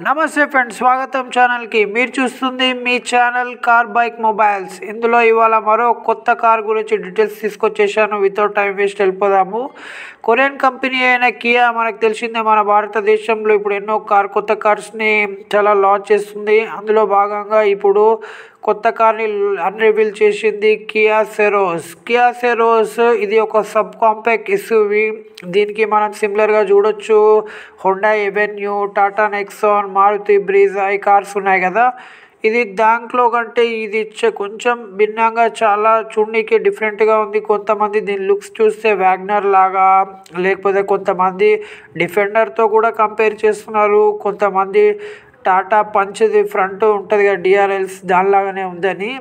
నమస్తే ఫ్రెండ్స్, స్వాగతం ఛానల్కి. మీరు చూస్తుంది మీ ఛానల్ కార్ బైక్ మొబైల్స్. ఇందులో ఇవాళ మరో కొత్త కార్ గురించి డీటెయిల్స్ తీసుకొచ్చేసాను. వితౌట్ టైం వేస్ట్ వెళ్ళిపోదాము. కొరియన్ కంపెనీ అయిన కియా మనకు తెలిసిందే, మన భారతదేశంలో ఇప్పుడు ఎన్నో కొత్త కార్స్ని చాలా లాంచ్ చేస్తుంది. అందులో భాగంగా ఇప్పుడు కొత్త కార్ని అన్రివీల్ చేసింది కియా సెరోస్. ఇది ఒక సబ్ కాంపాక్ట్ ఎస్యూవీ. దీనికి మనం సిమిలర్గా చూడొచ్చు హోండా ఎవెన్యూ, టాటా నెక్సాన్, మారుతి బ్రీజా ఈ కార్స్ ఉన్నాయి కదా. ఇది దాంట్లో కంటే ఇది కొంచెం భిన్నంగా చాలా చూడనీకి డిఫరెంట్గా ఉంది. కొంతమంది దీని లుక్స్ చూస్తే వ్యాగ్నర్ లాగా, లేకపోతే కొంతమంది డిఫెండర్తో కూడా కంపేర్ చేస్తున్నారు. కొంతమంది టాటా పంచ్ది ఫ్రంట్ ఉంటుంది కదా డిఆర్ఎల్స్, దానిలాగానే ఉందని.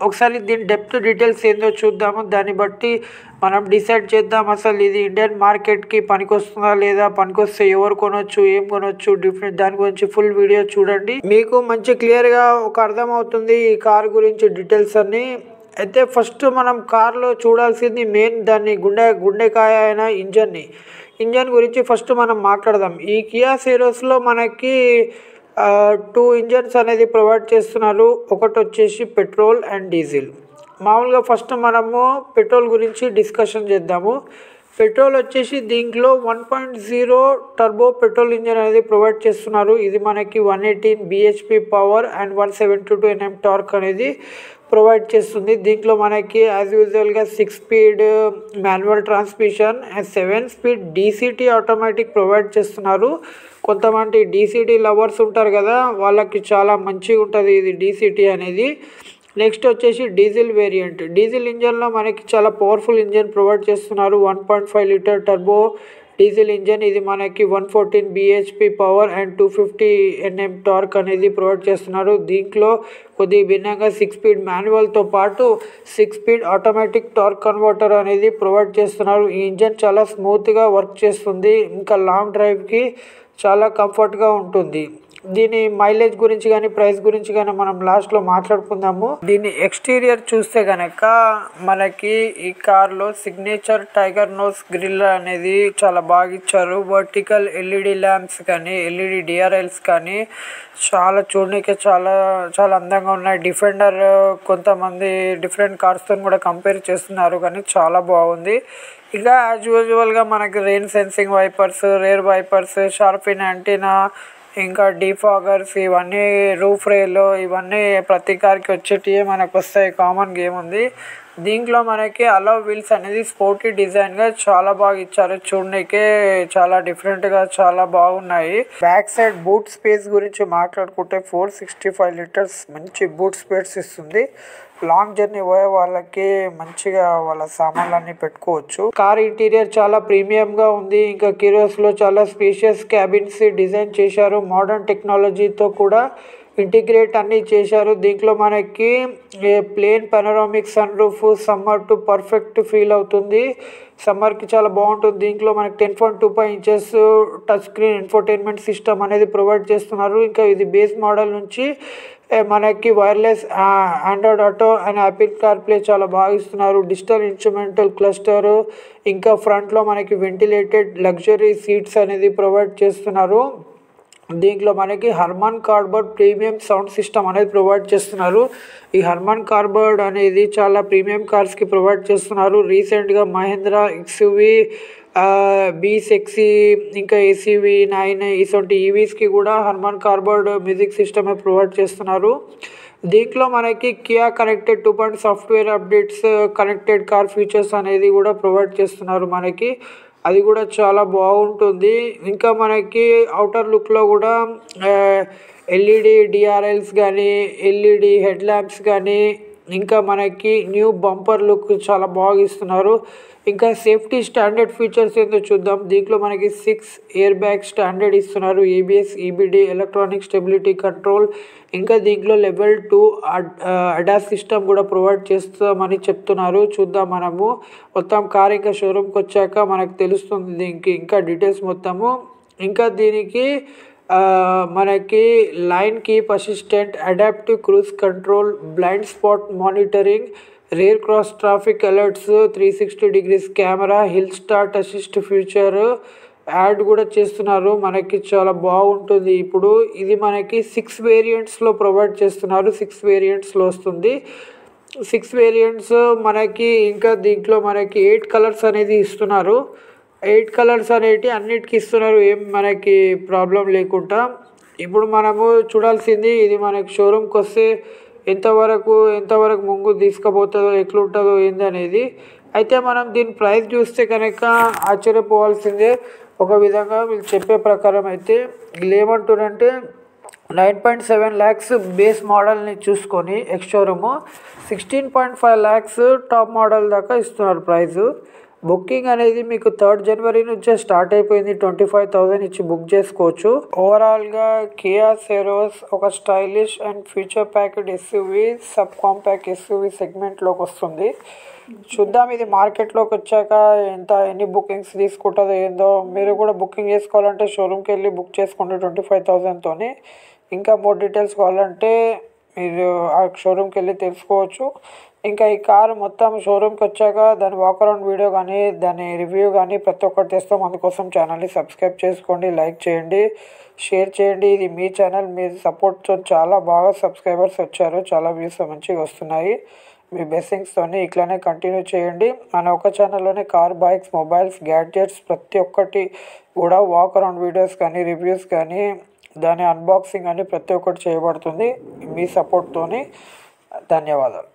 ఒకసారి దీని డెప్త్ డీటెయిల్స్ ఏందో చూద్దాము. దాన్ని బట్టి మనం డిసైడ్ చేద్దాం అసలు ఇది ఇండియన్ మార్కెట్కి పనికొస్తుందా లేదా, పనికొస్తే ఎవరు కొనొచ్చు, ఏం కొనొచ్చు, డిఫరెంట్ దాని గురించి ఫుల్ వీడియో చూడండి. మీకు మంచి క్లియర్గా ఒక అర్థమవుతుంది ఈ కార్ గురించి డీటెయిల్స్ అన్నీ. అయితే ఫస్ట్ మనం కార్లో చూడాల్సింది మెయిన్ దాన్ని గుండెకాయ అయిన ఇంజన్ గురించి ఫస్ట్ మనం మాట్లాడదాం. ఈ కియా సెరోస్లో మనకి 2 ఇంజన్స్ అనేది ప్రొవైడ్ చేస్తున్నారు. ఒకటి వచ్చేసి పెట్రోల్ అండ్ డీజిల్. మామూలుగా ఫస్ట్ మనము పెట్రోల్ గురించి డిస్కషన్ చేద్దాము. పెట్రోల్ వచ్చేసి దీంట్లో 1.0 టర్బో పెట్రోల్ ఇంజన్ అనేది ప్రొవైడ్ చేస్తున్నారు. ఇది మనకి 118 bhp power and 172 Nm torque అనేది ప్రొవైడ్ చేస్తుంది. దీంట్లో మనకి యాజ్ యూజువల్గా 6 speed manual transmission and 7 speed DCT automatic provide చేస్తున్నారు. కొంతమంది డీసీటీ లవర్స్ ఉంటారు కదా, వాళ్ళకి చాలా మంచిగా ఉంటుంది ఇది డీసీటీ అనేది. నెక్స్ట్ వచ్చేసి డీజిల్ వేరియంట్. డీజిల్ ఇంజన్లో మనకి చాలా పవర్ఫుల్ ఇంజన్ ప్రొవైడ్ చేస్తున్నారు. 1.5 లీటర్ టర్బో డీజిల్ ఇంజన్. ఇది మనకి 114 bhp power and 250 Nm torque అనేది ప్రొవైడ్ చేస్తున్నారు. దీంట్లో కొద్దిగా భిన్నంగా 6 స్పీడ్ మాన్యువల్తో పాటు 6 స్పీడ్ ఆటోమేటిక్ టార్క్ కన్వర్టర్ అనేది ప్రొవైడ్ చేస్తున్నారు. ఈ ఇంజన్ చాలా స్మూత్గా వర్క్ చేస్తుంది. ఇంకా లాంగ్ డ్రైవ్కి చాలా కంఫర్ట్గా ఉంటుంది. దీని మైలేజ్ గురించి కానీ ప్రైస్ గురించి కానీ మనం లాస్ట్లో మాట్లాడుకుందాము. దీని ఎక్స్టీరియర్ చూస్తే కనుక మనకి ఈ కార్లో సిగ్నేచర్ టైగర్ నోస్ గ్రిల్ అనేది చాలా బాగా ఇచ్చారు. వర్టికల్ ఎల్ఈడి ల్యాంప్స్ కానీ ఎల్ఈడి డిఆర్ఎల్స్ కానీ చాలా చూడడానికి చాలా అందంగా ఉన్నాయి. డిఫెండర్ కొంతమంది డిఫరెంట్ కార్స్తో కూడా కంపేర్ చేస్తున్నారు కానీ చాలా బాగుంది. ఇంకా యాజ్ యూజువల్గా మనకి rain sensing wipers, rear wipers, shark fin antenna, ఇంకా డీఫాగర్స్, ఇవన్నీ రూఫ్ రేలు, ఇవన్నీ ప్రతి కార్కి వచ్చేటివి మనకు వస్తాయి. కామన్ గేమ్ ఉంది. దీంట్లో మనకి అలో వీల్స్ అనేది స్పోర్టీ డిజైన్గా చాలా బాగా ఇచ్చారు. చూడడానికి చాలా డిఫరెంట్గా చాలా బాగున్నాయి. బ్యాక్ సైడ్ బూట్ స్పేస్ గురించి మాట్లాడుకుంటే 465 లీటర్స్ మంచి బూట్ స్పేస్ ఇస్తుంది. లాంగ్ జర్నీ పోయే వాళ్ళకి మంచిగా వాళ్ళ సామాన్లన్నీ పెట్టుకోవచ్చు. కార్ ఇంటీరియర్ చాలా ప్రీమియంగా ఉంది. ఇంకా కిరోస్లో చాలా స్పేషియస్ క్యాబిన్స్ డిజైన్ చేశారు. మోడర్న్ టెక్నాలజీతో కూడా ఇంటిగ్రేట్ అన్నీ చేశారు. దీంట్లో మనకి ప్లేన్ panoramic sunroof summer to perfect feel అవుతుంది. సమ్మర్కి చాలా బాగుంటుంది. దీంట్లో మనకి 10.25 inches touch screen infotainment system అనేది ప్రొవైడ్ చేస్తున్నారు. ఇంకా ఇది బేస్ మోడల్ నుంచి మనకి wireless Android Auto and Apple CarPlay చాలా బాగా ఇస్తున్నారు. డిజిటల్ ఇన్స్ట్రుమెంటల్ క్లస్టర్, ఇంకా ఫ్రంట్లో మనకి వెంటిలేటెడ్ లగ్జరీ సీట్స్ అనేది ప్రొవైడ్ చేస్తున్నారు. దీంట్లో మనకి హర్మన్ కార్బర్డ్ ప్రీమియం సౌండ్ సిస్టమ్ అనేది ప్రొవైడ్ చేస్తున్నారు. ఈ హర్మన్ కార్బర్డ్ అనేది చాలా ప్రీమియం కార్స్కి ప్రొవైడ్ చేస్తున్నారు. రీసెంట్గా మహేంద్రా ఎక్స్యూవీ, B60, ఇంకా ఎస్యూవీ 9 ఇటువంటి ఈవీస్కి కూడా హర్మన్ కార్బర్డ్ మ్యూజిక్ సిస్టమే ప్రొవైడ్ చేస్తున్నారు. దీంట్లో మనకి Kia connected 2.0 software updates, connected car features అనేది కూడా ప్రొవైడ్ చేస్తున్నారు మనకి. అది కూడా చాలా బాగుంటుంది. ఇంకా మనకి అవుటర్ లుక్లో కూడా ఎల్ఈడి డిఆర్ఎల్స్ కానీ ఎల్ఈడి హెడ్ ల్యాంప్స్ కానీ, ఇంకా మనకి న్యూ బంపర్ లుక్ చాలా బాగా ఇస్తున్నారు. ఇంకా సేఫ్టీ స్టాండర్డ్ ఫీచర్స్ ఏందో చూద్దాం. దీంట్లో మనకి 6 ఎయిర్ బ్యాగ్ స్టాండర్డ్ ఇస్తున్నారు. ABS, EBD, electronic stability control, ఇంకా దీంట్లో లెవెల్ 2 అడాస్ సిస్టమ్ కూడా ప్రొవైడ్ చేస్తామని చెప్తున్నారు. చూద్దాం మనము మొత్తం కార్ ఇంకా షోరూమ్కి వచ్చాక మనకు తెలుస్తుంది దీనికి ఇంకా డీటెయిల్స్ మొత్తము. ఇంకా దీనికి మనకి line keep assistant, adaptive cruise control, blind spot monitoring, rare cross traffic alerts, 360 degrees camera, hill start assist feature, add కూడా చేస్తున్నారు. మనకి చాలా బాగుంటుంది. ఇప్పుడు ఇది మనకి 6 వేరియంట్స్లో ప్రొవైడ్ చేస్తున్నారు. 6 వేరియంట్స్లో వస్తుంది. 6 వేరియంట్స్ మనకి ఇంకా దీంట్లో మనకి 8 కలర్స్ అనేది ఇస్తున్నారు. 8 కలర్స్ అనేటి అన్నిటికీ ఇస్తున్నారు, ఏం మనకి ప్రాబ్లం లేకుండా. ఇప్పుడు మనము చూడాల్సింది ఇది మనకి షోరూమ్కి వస్తే ఎంతవరకు ముందు తీసుకుపోతుందో, ఎట్లుంటుందో ఏంది అనేది. అయితే మనం దీని ప్రైస్ చూస్తే కనుక ఆశ్చర్యపోవాల్సిందే. ఒక విధంగా వీళ్ళు చెప్పే ప్రకారం అయితే వీళ్ళు ఏమంటారంటే 9.7 lakhs బేస్ మోడల్ని చూసుకొని X showroom 16.5 lakhs top model దాకా ఇస్తున్నారు ప్రైజు. బుకింగ్ అనేది మీకు 3rd January నుంచే స్టార్ట్ అయిపోయింది. 25,000 ఇచ్చి బుక్ చేసుకోవచ్చు. ఓవరాల్గా కియా సెరోస్ ఒక stylish and future packed SUV, sub compact SUV సెగ్మెంట్లోకి వస్తుంది. చూద్దాం ఇది మార్కెట్లోకి వచ్చాక ఎన్ని బుకింగ్స్ తీసుకుంటుందో ఏందో. మీరు కూడా బుకింగ్ చేసుకోవాలంటే షోరూమ్కి వెళ్ళి బుక్ చేసుకోండి 25,000తో. ఇంకా మోర్ డీటెయిల్స్ కావాలంటే మీరు ఆ షోరూమ్కి వెళ్ళి తెలుసుకోవచ్చు. ఇంకా ఈ కారు మొత్తం షోరూమ్కి వచ్చాక దాని వాక్ అరౌండ్ వీడియో కానీ దాని రివ్యూ కానీ ప్రతి ఒక్కటి తెస్తాం. అందుకోసం ఛానల్ని సబ్స్క్రైబ్ చేసుకోండి, లైక్ చేయండి, షేర్ చేయండి. ఇది మీ ఛానల్, మీ సపోర్ట్తో చాలా బాగా సబ్స్క్రైబర్స్ వచ్చారు, చాలా వ్యూస్ మంచిగా వస్తున్నాయి. మీ బ్లెస్సింగ్స్తో ఇట్లానే కంటిన్యూ చేయండి. మన ఒక ఛానల్లోనే కార్, బైక్స్, మొబైల్స్, గ్యాడ్జెట్స్ ప్రతి ఒక్కటి కూడా వాక్ అరౌండ్ వీడియోస్ కానీ, రివ్యూస్ కానీ, దాని అన్బాక్సింగ్ అని ప్రతి ఒక్కటి చేయబడుతుంది మీ సపోర్ట్తోని. ధన్యవాదాలు.